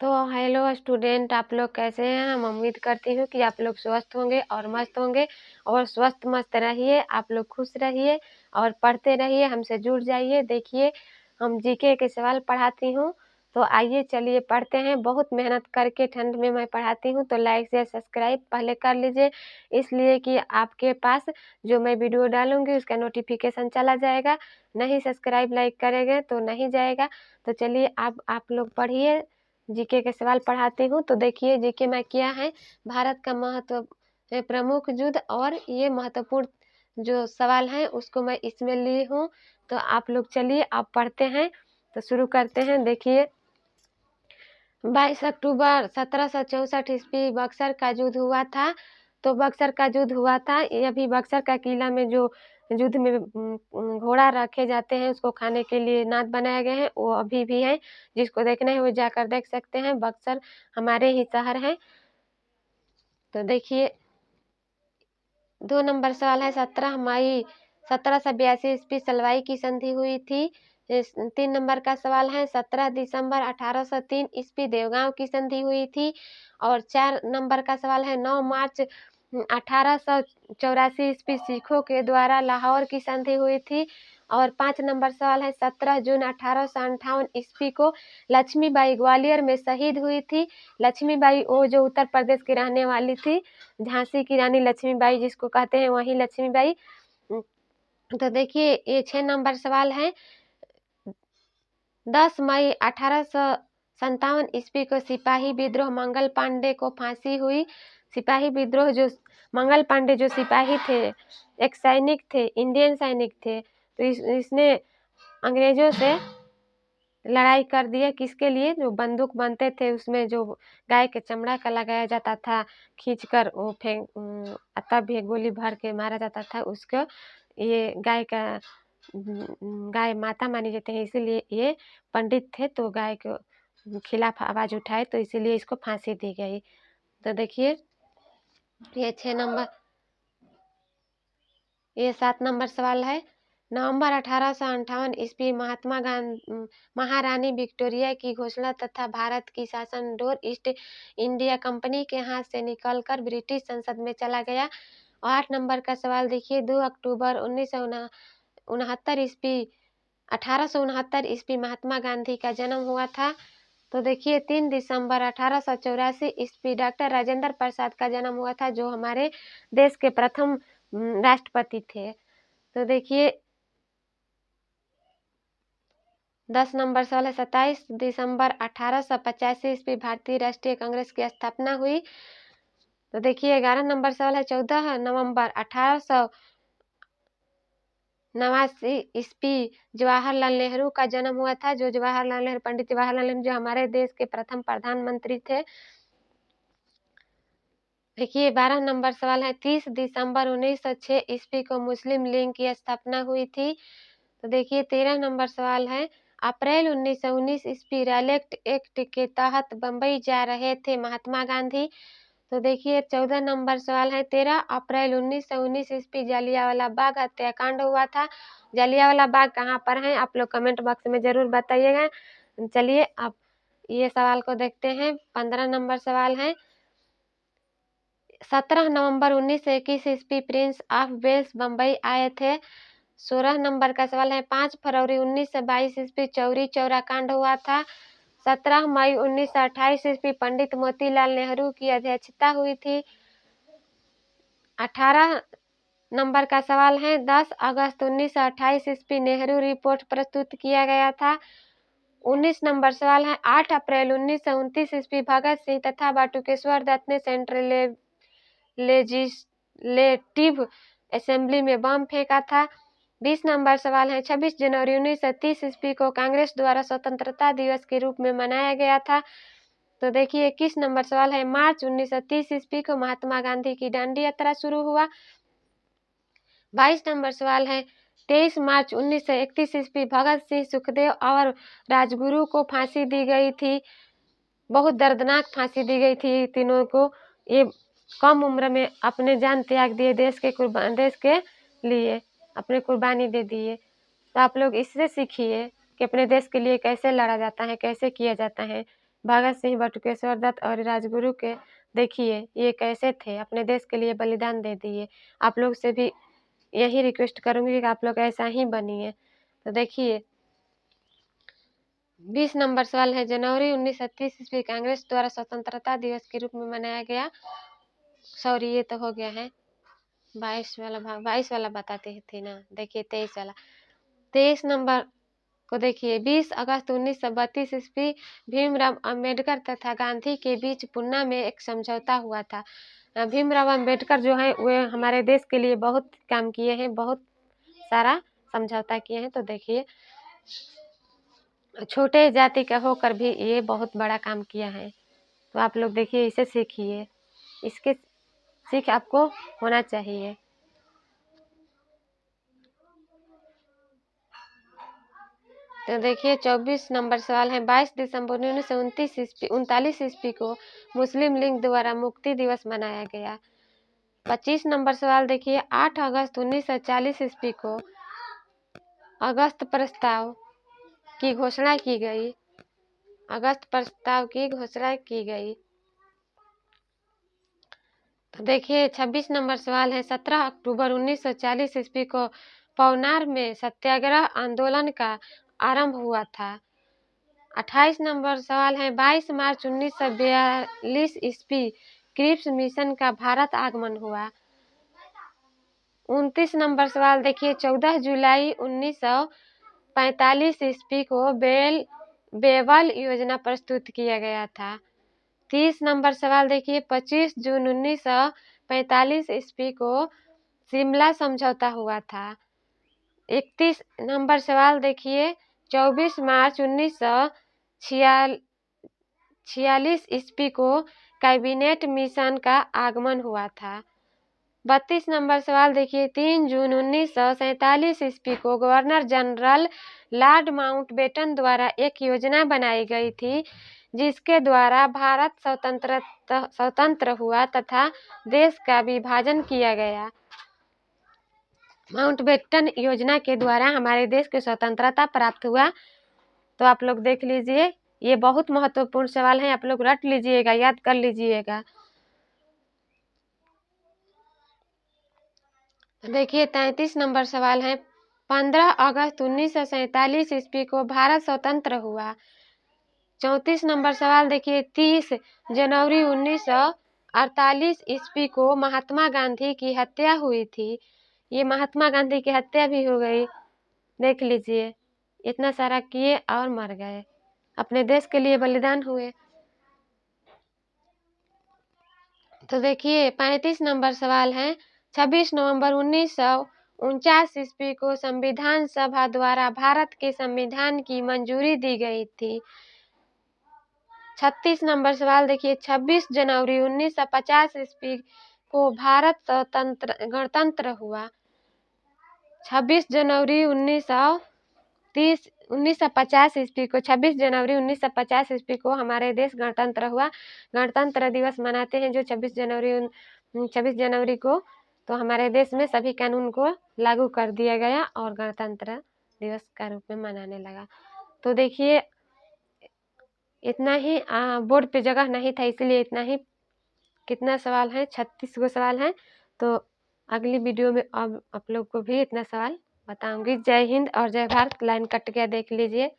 तो hello student, आप लोग कैसे हैं? हम उम्मीद करती हूँ कि आप लोग स्वस्थ होंगे और मस्त होंगे और स्वस्थ मस्त रहिए। आप लोग खुश रहिए और पढ़ते रहिए, हमसे जुड़ जाइए। देखिए, हम जीके के सवाल पढ़ाती हूँ, तो आइए चलिए पढ़ते हैं। बहुत मेहनत करके ठंड में मैं पढ़ाती हूँ, तो लाइक शेयर सब्सक्राइब पहले कर लीजिए, इसलिए कि आपके पास जो मैं वीडियो डालूंगी उसका नोटिफिकेशन चला जाएगा। नहीं सब्सक्राइब लाइक करेंगे तो नहीं जाएगा। तो चलिए आप लोग पढ़िए। जीके के सवाल पढ़ाती हूँ। तो देखिए जीके में क्या है, भारत का प्रमुख युद्ध और ये महत्वपूर्ण जो सवाल है उसको मैं इसमें ली हूँ। तो आप लोग चलिए आप पढ़ते हैं, तो शुरू करते हैं। देखिए, 22 अक्टूबर 1764 ईस्वी बक्सर का युद्ध हुआ था। तो बक्सर का युद्ध हुआ था, ये अभी बक्सर का किला में जो युद्ध में घोड़ा रखे जाते हैं उसको खाने के लिए नाद बनाए गए हैं, वो अभी भी है। जिसको देखना है वो जाकर देख सकते हैं। बक्सर हमारे ही शहर है। तो देखिए, 2 नंबर सवाल है, 17 मई 1782 ईस्वी सलवाई की संधि हुई थी। 3 नंबर का सवाल है, 17 दिसंबर 1803 ईस्वी देवगांव की संधि हुई थी। और 4 नंबर का सवाल है, 9 मार्च 1884 ईस्वी सिखों के द्वारा लाहौर की संधि हुई थी। और 5 नंबर सवाल है, 17 जून 1858 ईस्वी को लक्ष्मीबाई ग्वालियर में शहीद हुई थी। लक्ष्मीबाई वो जो उत्तर प्रदेश की रहने वाली थी, झांसी की रानी लक्ष्मीबाई जिसको कहते हैं, वही लक्ष्मीबाई। तो देखिए, ये 6 नंबर सवाल है, 10 मई 1857 ईस्वी को सिपाही विद्रोह मंगल पांडे को फांसी हुई। सिपाही विद्रोह जो मंगल पांडे जो सिपाही थे, एक सैनिक थे, इंडियन सैनिक थे। तो इसने अंग्रेजों से लड़ाई कर दिया। किसके लिए? जो बंदूक बनते थे उसमें जो गाय के चमड़ा का लगाया जाता था, खींचकर वो तब भी गोली भर के मारा जाता था उसको। ये गाय माता मानी जाती है, इसीलिए ये पंडित थे, तो गाय के खिलाफ आवाज उठाए, तो इसीलिए इसको फांसी दी गई। तो देखिए, ये 6 नंबर, ये 7 नंबर सवाल है, नवंबर 1858 ईस्वी महारानी विक्टोरिया की घोषणा तथा भारत की शासन डोर ईस्ट इंडिया कंपनी के हाथ से निकलकर ब्रिटिश संसद में चला गया। 8 नंबर का सवाल देखिए, 2 अक्टूबर 1969 ईस्वी 1869 ईस्वी महात्मा गांधी का जन्म हुआ था। तो देखिए, 3 दिसंबर 1884 ईस्वी डॉक्टर राजेंद्र प्रसाद का जन्म हुआ था, जो हमारे देश के प्रथम राष्ट्रपति थे। तो देखिए, 10 नंबर सवाल है, 27 दिसंबर 1885 ईस्वी भारतीय राष्ट्रीय कांग्रेस की स्थापना हुई। तो देखिए, 11 नंबर सवाल है, 14 नवंबर 1889 ईस्वी जवाहरलाल नेहरू का जन्म हुआ था। जो जवाहरलाल नेहरू, पंडित जवाहरलाल नेहरू जो हमारे देश के प्रथम प्रधानमंत्री थे। देखिए, 12 नंबर सवाल है, 30 दिसंबर 1906 ईस्वी को मुस्लिम लीग की स्थापना हुई थी। तो देखिए, 13 नंबर सवाल है, अप्रैल 1919 ईस्वी रॉयलेट एक्ट के तहत बम्बई जा रहे थे महात्मा गांधी। तो देखिए, 14 नंबर सवाल है, 13 अप्रैल 1919 ईस्वी जालियांवाला बाग हत्याकांड हुआ था। जालियांवाला बाग कहाँ पर है, आप लोग कमेंट बॉक्स में जरूर बताइएगा। चलिए अब ये सवाल को देखते हैं। 15 नंबर सवाल है, 17 नवंबर 1921 ईस्वी प्रिंस ऑफ वेल्स बम्बई आए थे। 16 नंबर का सवाल है, 5 फरवरी 1922 ईस्वी चौरी चौरा कांड हुआ था। 17 मई 1928 ईस्वी पंडित मोतीलाल नेहरू की अध्यक्षता हुई थी। 18 नंबर का सवाल है, 10 अगस्त 1928 ईस्वी नेहरू रिपोर्ट प्रस्तुत किया गया था। 19 नंबर सवाल है, 8 अप्रैल 1929 ईस्वी भगत सिंह तथा बटुकेश्वर दत्त ने सेंट्रल लेजिस्लेटिव असेंबली में बम फेंका था। 20 नंबर सवाल है, 26 जनवरी 1930 ईस्वी को कांग्रेस द्वारा स्वतंत्रता दिवस के रूप में मनाया गया था। तो देखिए, 21 नंबर सवाल है, मार्च 1930 ईस्वी को महात्मा गांधी की दांडी यात्रा शुरू हुआ। 22 नंबर सवाल है, 23 मार्च 1931 ईस्वी भगत सिंह, सुखदेव और राजगुरु को फांसी दी गई थी। बहुत दर्दनाक फांसी दी गई थी तीनों को। ये कम उम्र में अपने जान त्याग दिए, देश के लिए अपने कुर्बानी दे दिए। तो आप लोग इससे सीखिए कि अपने देश के लिए कैसे लड़ा जाता है, कैसे किया जाता है। भगत सिंह, बटुकेश्वर दत्त और राजगुरु के देखिए ये कैसे थे, अपने देश के लिए बलिदान दे दिए। आप लोग से भी यही रिक्वेस्ट करूँगी कि आप लोग ऐसा ही बनिए। तो देखिए 20 नंबर सवाल है, जनवरी 1930 ईस्वी कांग्रेस द्वारा स्वतंत्रता दिवस के रूप में मनाया गया। सॉरी ये तो हो गया है 22 वाला भाग, 22 वाला बताते थे ना। देखिए 23 वाला, 23 नंबर को देखिए 20 अगस्त 1932 ईस्वी भीमराव अंबेडकर तथा गांधी के बीच पुन्ना में एक समझौता हुआ था। भीमराव अंबेडकर जो है वे हमारे देश के लिए बहुत काम किए हैं, बहुत सारा समझौता किए हैं। तो देखिए छोटे जाति का होकर भी ये बहुत बड़ा काम किया है। तो आप लोग देखिए इसे सीखिए, इसके सीख आपको होना चाहिए। तो देखिए 24 नंबर सवाल है, 22 दिसंबर 1939 ईस्वी को मुस्लिम लीग द्वारा मुक्ति दिवस मनाया गया। 25 नंबर सवाल देखिए, 8 अगस्त 1940 ईस्वी को अगस्त प्रस्ताव की घोषणा की गई। अगस्त प्रस्ताव की घोषणा की गई। तो देखिए 26 नंबर सवाल है, 17 अक्टूबर 1940 ईस्वी को पवनार में सत्याग्रह आंदोलन का आरंभ हुआ था। 28 नंबर सवाल है, 22 मार्च 1942 ईस्वी क्रिप्स मिशन का भारत आगमन हुआ। 29 नंबर सवाल देखिए, 14 जुलाई 1945 ईस्वी को बेवल योजना प्रस्तुत किया गया था। 30 नंबर सवाल देखिए, 25 जून 1945 ईस्वी को शिमला समझौता हुआ था। 31 नंबर सवाल देखिए, 24 मार्च 1946 ईस्वी को कैबिनेट मिशन का आगमन हुआ था। 32 नंबर सवाल देखिए, 3 जून 1947 ईस्वी को गवर्नर जनरल लॉर्ड माउंटबेटन द्वारा एक योजना बनाई गई थी जिसके द्वारा भारत स्वतंत्र हुआ तथा देश का विभाजन किया गया। माउंटबेटन योजना के द्वारा हमारे देश को स्वतंत्रता प्राप्त हुआ। तो आप लोग देख लीजिए, ये बहुत महत्वपूर्ण सवाल है, आप लोग रट लीजिएगा, याद कर लीजिएगा। देखिए 33 नंबर सवाल है, 15 अगस्त 1947 ईस्वी को भारत स्वतंत्र हुआ। 34 नंबर सवाल देखिए, 30 जनवरी 1948 ईस्वी को महात्मा गांधी की हत्या हुई थी। ये महात्मा गांधी की हत्या भी हो गई, देख लीजिए, इतना सारा किए और मर गए, अपने देश के लिए बलिदान हुए। तो देखिए 35 नंबर सवाल है, 26 नवंबर 1949 ईस्वी को संविधान सभा द्वारा भारत के संविधान की मंजूरी दी गई थी। 36 नंबर सवाल देखिए, 26 जनवरी 1950 ईस्वी को भारत गणतंत्र हुआ। 26 जनवरी 1950 ईस्वी को 26 जनवरी 1950 ईस्वी को हमारे देश गणतंत्र हुआ। गणतंत्र दिवस मनाते हैं जो 26 जनवरी को। तो हमारे देश में सभी कानून को लागू कर दिया गया और गणतंत्र दिवस का रूप में मनाने लगा। तो देखिए इतना ही, बोर्ड पे जगह नहीं था इसलिए इतना ही। कितना सवाल है? 36 गो सवाल हैं। तो अगली वीडियो में अब आप लोग को भी इतना सवाल बताऊंगी। जय हिंद और जय भारत। लाइन कट गया, देख लीजिए।